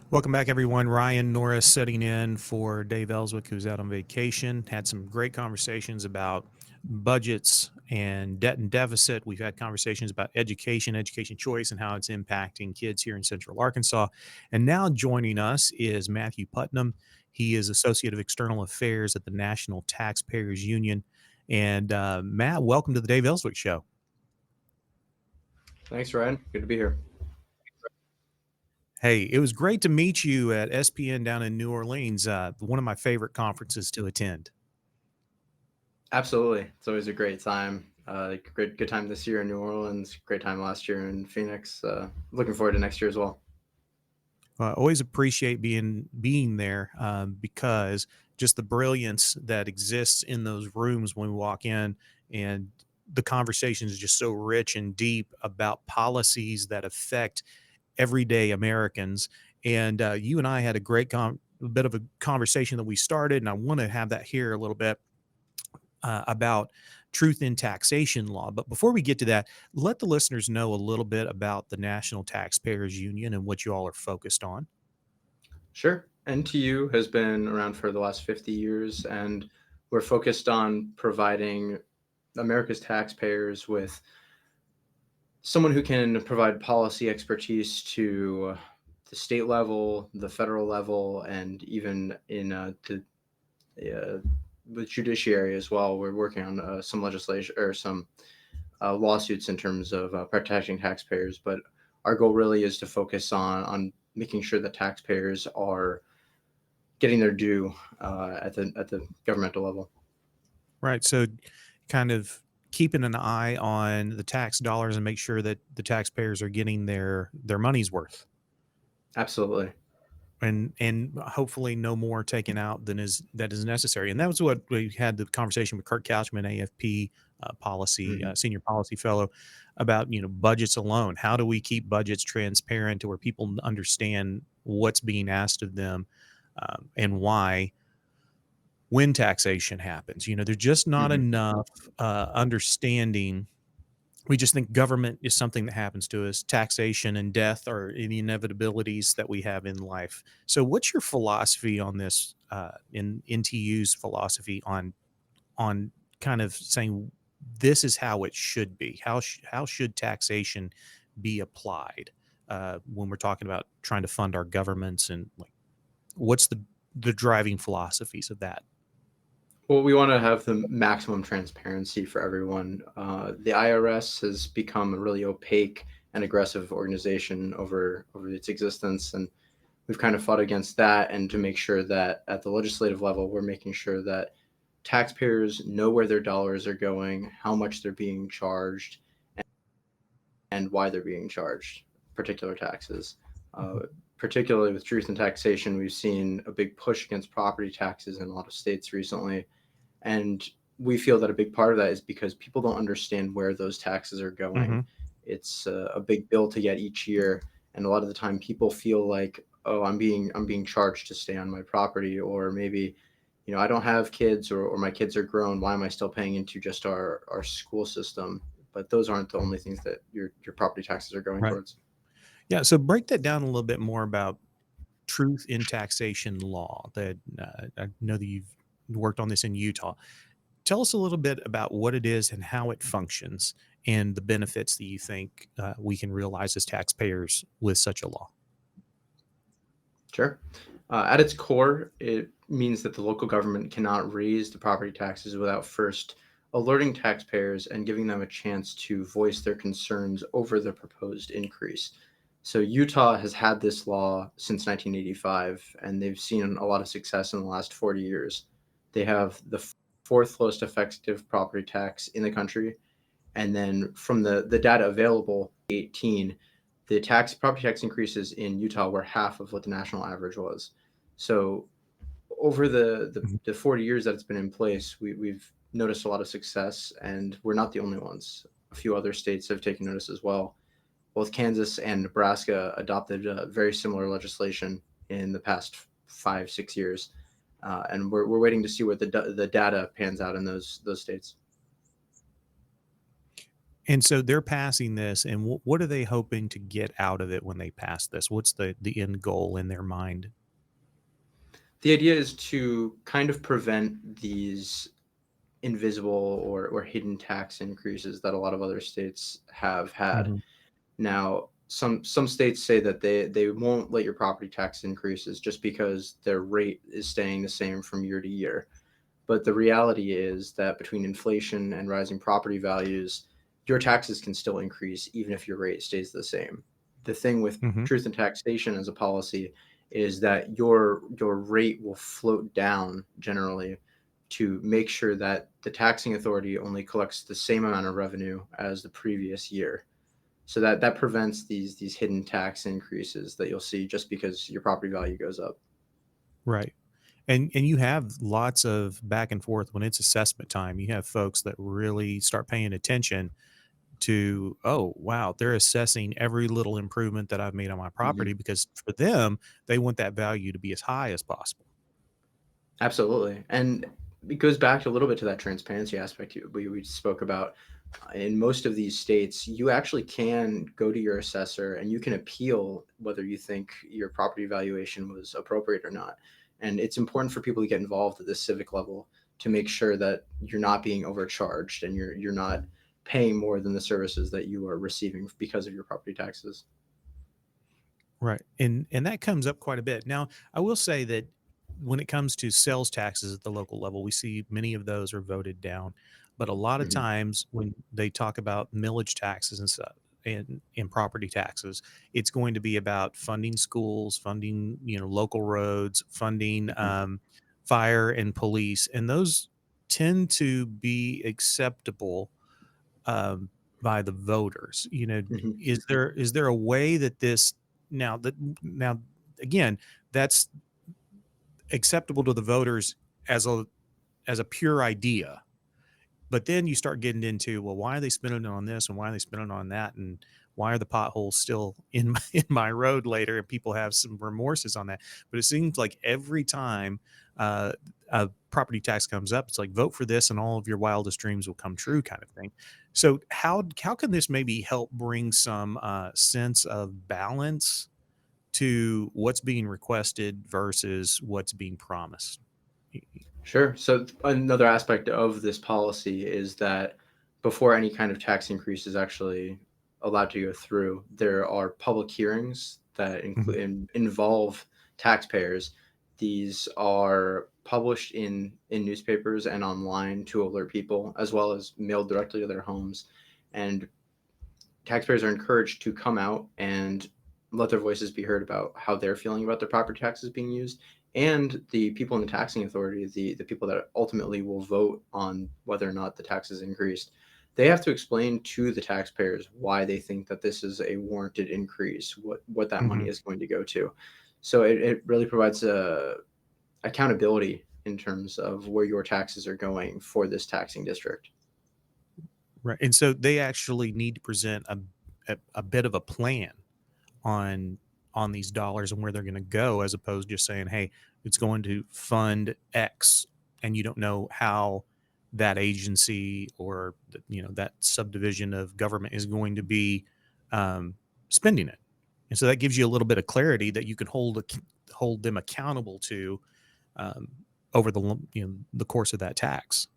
Welcome back, everyone. Ryan Norris sitting in for Dave Elswick, who's out on vacation. Had some great conversations about budgets and debt and deficit. We've had conversations about education, education choice, and how it's impacting kids here in Central Arkansas. And now joining us is Matthew Putnam. He is Associate of External Affairs at the National Taxpayers Union. And Matt, welcome to the Dave Elswick Show. Thanks, Ryan. Good to be here. Hey, it was great to meet you at SPN down in New Orleans, one of my favorite conferences to attend. Absolutely. It's always a great time. Good time this year in New Orleans. Great time last year in Phoenix. Looking forward to next year as well. I always appreciate being there because just the brilliance that exists in those rooms when we walk in, and the conversation is just so rich and deep about policies that affect everyday Americans. And you and I had a a bit of a conversation that we started, and I want to have that here a little bit about truth in taxation law. But before we get to that, let the listeners know a little bit about the National Taxpayers Union and what you all are focused on. Sure. NTU has been around for the last 50 years, and we're focused on providing America's taxpayers with someone who can provide policy expertise to the state level, the federal level, and even in uh, the judiciary as well. We're working on some legislation or some lawsuits in terms of protecting taxpayers. But our goal really is to focus on making sure that taxpayers are getting their due at the governmental level. Right. So, kind of keeping an eye on the tax dollars and make sure that the taxpayers are getting their money's worth, Absolutely. and hopefully no more taken out than is necessary. And that was what we had the conversation with Kurt Couchman, AFP policy Hmm. senior policy fellow, about budgets alone. How do we keep budgets transparent to where people understand what's being asked of them, and why when taxation happens. There's just not Hmm. enough understanding. We just think government is something that happens to us. Taxation and death are the inevitabilities that we have in life. So, what's your philosophy on this? In NTU's philosophy on kind of saying this is how it should be. How should taxation be applied when we're talking about trying to fund our governments, and like what's the driving philosophies of that? Well, we want to have the maximum transparency for everyone. The IRS has become a really opaque and aggressive organization over its existence, and we've kind of fought against that. And to make sure that at the legislative level, we're making sure that taxpayers know where their dollars are going, how much they're being charged, and why they're being charged particular taxes. Uh, Particularly with truth and taxation, we've seen a big push against property taxes in a lot of states recently, and we feel that a big part of that is because people don't understand where those taxes are going. Mm-hmm. It's a big bill to get each year, and a lot of the time people feel like, oh, I'm being charged to stay on my property, or maybe, I don't have kids, or my kids are grown. Why am I still paying into just our school system? But those aren't the only things that your property taxes are going Right. towards. Yeah. So break that down a little bit more about truth in taxation law. That I know that you've worked on this in Utah. Tell us a little bit about what it is and how it functions, and the benefits that you think we can realize as taxpayers with such a law. Sure. At its core, it means that the local government cannot raise the property taxes without first alerting taxpayers and giving them a chance to voice their concerns over the proposed increase. So, Utah has had this law since 1985, and they've seen a lot of success in the last 40 years. They have the fourth lowest effective property tax in the country, and then from the data available, 18, the property tax increases in Utah were half of what the national average was. So over Mhm. the 40 years that it's been in place, we've noticed a lot of success, and we're not the only ones. A few other states have taken notice as well. Both Kansas and Nebraska adopted very similar legislation in the past 5 6 years, and we're waiting to see where the data pans out in those states. And so they're passing this, and what are they hoping to get out of it when they pass this? What's the end goal in their mind? The idea is to kind of prevent these invisible or hidden tax increases that a lot of other states have had. Mhm, Now, some states say that they won't let your property tax increases just because their rate is staying the same from year to year. But the reality is that between inflation and rising property values, your taxes can still increase even if your rate stays the same. The thing with mhm. truth and taxation as a policy is that your rate will float down generally to make sure that the taxing authority only collects the same amount of revenue as the previous year. So that prevents these hidden tax increases that you'll see just because your property value goes up. Right. And you have lots of back and forth when it's assessment time. You have folks that really start paying attention to, oh, wow, they're assessing every little improvement that I've made on my property Mhm. because for them, they want that value to be as high as possible. Absolutely, and it goes back a little bit to that transparency aspect we spoke about. In most of these states, you actually can go to your assessor and you can appeal whether you think your property valuation was appropriate or not. And it's important for people to get involved at this civic level to make sure that you're not being overcharged and you're not paying more than the services that you are receiving because of your property taxes. Right. And that comes up quite a bit. Now, I will say that when it comes to sales taxes at the local level, we see many of those are voted down. But a lot of Mhm, times when they talk about millage taxes and stuff and property taxes, it's going to be about funding schools, funding, local roads, funding mhm, fire and police. And those tend to be acceptable um, by the voters. mhm, Is there a way that this now again that's acceptable to the voters as a pure idea, but then you start getting into, well, why are they spending it on this and why are they spending it on that and why are the potholes still in my road later and people have some remorses on that. But it seems like every time a property tax comes up, it's like vote for this and all of your wildest dreams will come true kind of thing. So how can this maybe help bring some sense of balance to what's being requested versus what's being promised? Sure. So another aspect of this policy is that before any kind of tax increase is actually allowed to go through, there are public hearings that Mhm, involve taxpayers. These are published in newspapers and online to alert people, as well as mailed directly to their homes. And taxpayers are encouraged to come out and let their voices be heard about how they're feeling about their property taxes being used. And the people in the taxing authority, the people that ultimately will vote on whether or not the tax is increased, they have to explain to the taxpayers why they think that this is a warranted increase, what that money mhm. is going to go to. So it really provides accountability in terms of where your taxes are going for this taxing district. Right, and so they actually need to present a bit of a plan on these dollars and where they're gonna go as opposed to just saying, "Hey, it's going to fund X," and you don't know how that agency or that subdivision of government is going to be, um, spending it. And so that gives you a little bit of clarity that you can hold them accountable to, um, over the course of that tax.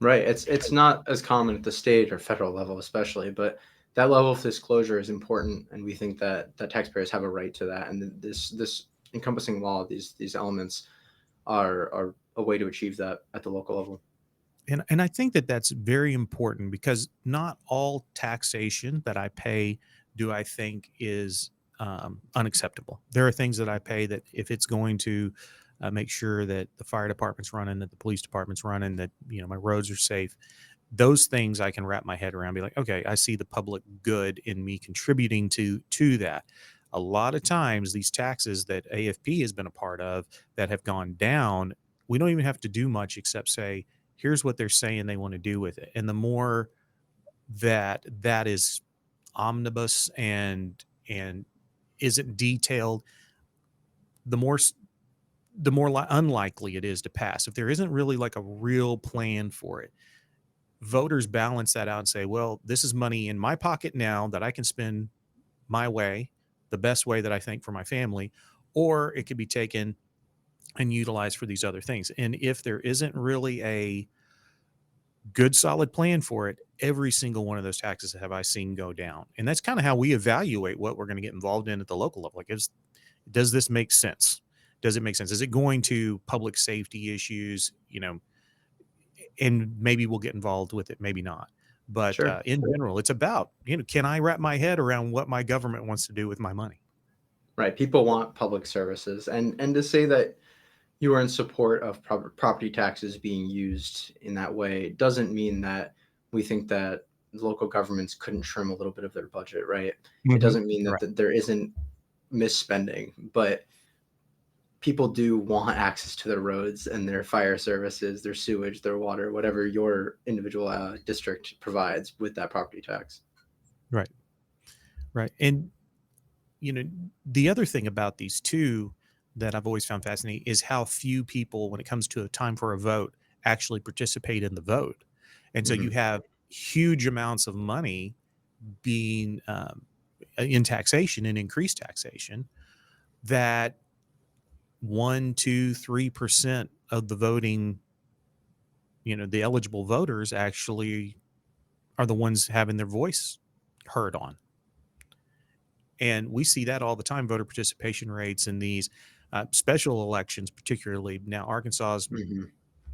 Right. It's not as common at the state or federal level, especially, but that level of disclosure is important, and we think that taxpayers have a right to that. And this encompassing law, these elements are a way to achieve that at the local level. And I think that that's very important because not all taxation that I pay do I think is unacceptable. There are things that I pay that if it's going to make sure that the fire department's running, that the police department's running, that my roads are safe. Those things I can wrap my head around. Be like, okay, I see the public good in me contributing to that. A lot of times, these taxes that AFP has been a part of that have gone down, we don't even have to do much except say, here's what they're saying they want to do with it. And the more that is omnibus and isn't detailed, the more unlikely it is to pass. If there isn't really like a real plan for it, voters balance that out and say, well, this is money in my pocket now that I can spend my way, the best way that I think for my family, or it could be taken and utilized for these other things. And if there isn't really a good solid plan for it, every single one of those taxes have I seen go down. And that's kind of how we evaluate what we're going to get involved in at the local level. Like, does this make sense? Does it make sense? Is it going to public safety issues? And maybe we'll get involved with it, maybe not. But Sure. in general, it's about, can I wrap my head around what my government wants to do with my money? Right. People want public services, and to say that you are in support of property taxes being used in that way doesn't mean that we think that local governments couldn't trim a little bit of their budget, right? It Mhm. doesn't mean Right. that there isn't misspending, but people do want access to their roads and their fire services, their sewage, their water, whatever your individual district provides with that property tax. Right. Right. And you know, the other thing about these two that I've always found fascinating is how few people, when it comes to a time for a vote, actually participate in the vote. And so you Hmm. have huge amounts of money being in taxation and increased taxation that 1, 2, 3% of the voting, the eligible voters actually are the ones having their voice heard on. And we see that all the time, voter participation rates in these special elections, particularly. Now, Arkansas Hmm.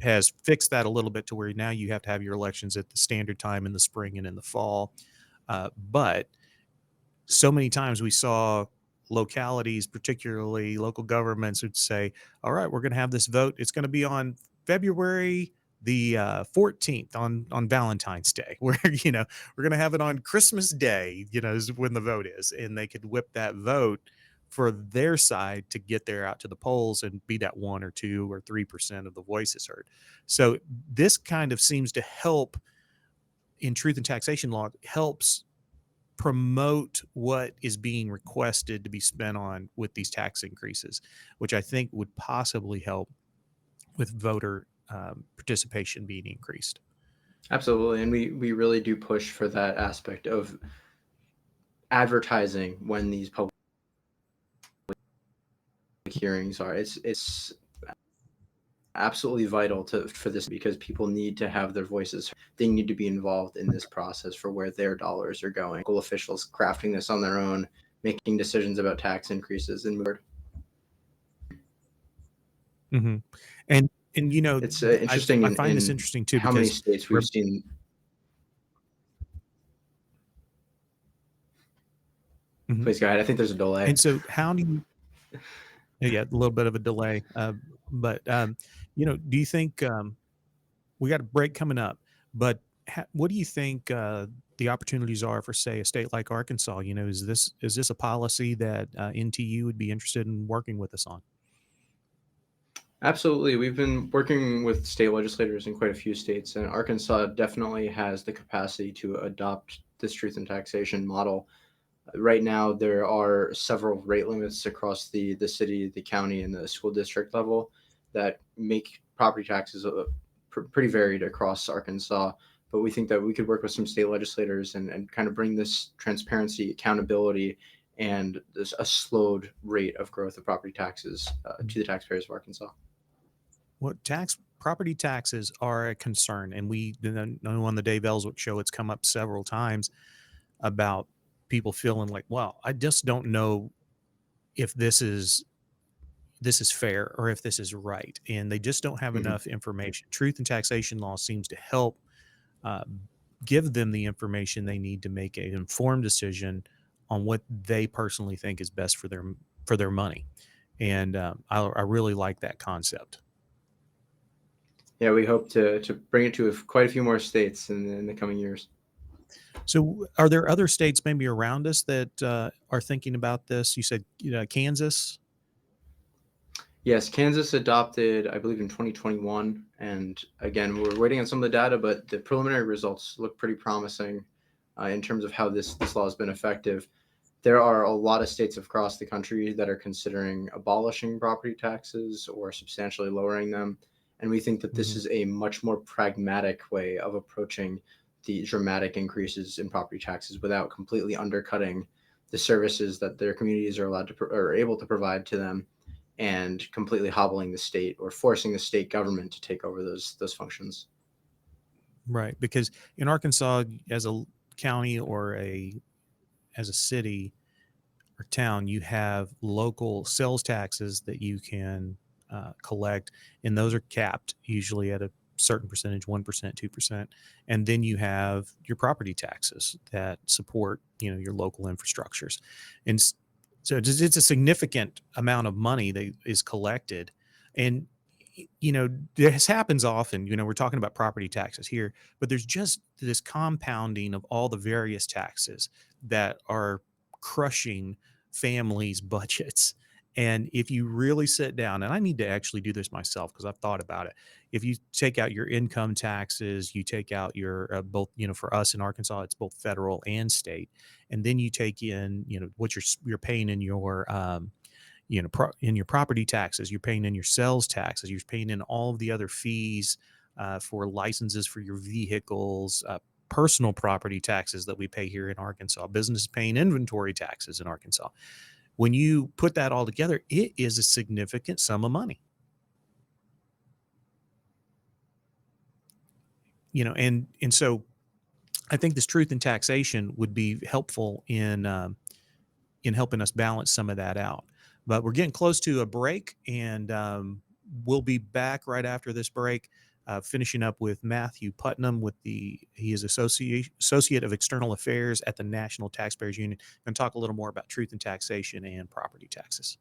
has fixed that a little bit to where now you have to have your elections at the standard time in the spring and in the fall. But so many times we saw localities, particularly local governments, would say, all right, we're going to have this vote. It's going to be on February the 14th on Valentine's Day, where, we're going to have it on Christmas Day, is when the vote is. And they could whip that vote for their side to get there out to the polls and be that 1 or 2 or 3% of the voices heard. So this kind of seems to help in truth and taxation law, helps promote what is being requested to be spent on with these tax increases, which I think would possibly help with voter participation being increased. Absolutely. And we really do push for that aspect of advertising when these public hearings are. It's absolutely vital to for this because people need to have their voices. They need to be involved in this process for where their dollars are going. Local officials crafting this on their own, making decisions about tax increases and Hmm. And it's I interesting I find this in interesting too how many because states we've we're, seen. mhm. Please go ahead. I think there's a delay. And so how do you? Yeah, a little bit of a delay, but do you think we got a break coming up? But what do you think the opportunities are for, say, a state like Arkansas? Is this a policy that NTU would be interested in working with us on? Absolutely. We've been working with state legislators in quite a few states, and Arkansas definitely has the capacity to adopt this truth and taxation model. Right now, there are several rate limits across the city, the county, and the school district level that make property taxes pretty varied across Arkansas. But we think that we could work with some state legislators and kind of bring this transparency, accountability, and this a slowed rate of growth of property taxes to the taxpayers of Arkansas. Well, property taxes are a concern, and we know on the Dave Elswick show it's come up several times about people feeling like, well, I just don't know if this is fair or if this is right, and they just don't have Mhm. enough information. Truth and taxation law seems to help uh, give them the information they need to make an informed decision on what they personally think is best for their money. And I really like that concept. Yeah, we hope to bring it to quite a few more states in the coming years. So, are there other states maybe around us that are thinking about this? You said Kansas. Yes, Kansas adopted, I believe, in 2021. And again, we're waiting on some of the data, but the preliminary results look pretty promising in terms of how this law has been effective. There are a lot of states across the country that are considering abolishing property taxes or substantially lowering them. And we think that this Hmm. is a much more pragmatic way of approaching the dramatic increases in property taxes without completely undercutting the services that their communities are allowed to or able to provide to them, and completely hobbling the state or forcing the state government to take over those functions. Right. Because in Arkansas, as a county or as a city or town, you have local sales taxes that you can collect, and those are capped usually at a certain percentage, 1%, 2%. And then you have your property taxes that support, your local infrastructures. And so it's a significant amount of money that is collected. And, this happens often. We're talking about property taxes here, but there's just this compounding of all the various taxes that are crushing families' budgets. And if you really sit down, and I need to actually do this myself because I've thought about it. If you take out your income taxes, you take out your both, for us in Arkansas, it's both federal and state, and then you take in, what you're paying in your in your property taxes, you're paying in your sales taxes, you're paying in all of the other fees for licenses for your vehicles, personal property taxes that we pay here in Arkansas, business paying inventory taxes in Arkansas. When you put that all together, it is a significant sum of money. And so I think this truth in taxation would be helpful in helping us balance some of that out. But we're getting close to a break, and we'll be back right after this break, finishing up with Matthew Putnam. He is associate of external affairs at the National Taxpayers Union, and talk a little more about truth in taxation and property taxes.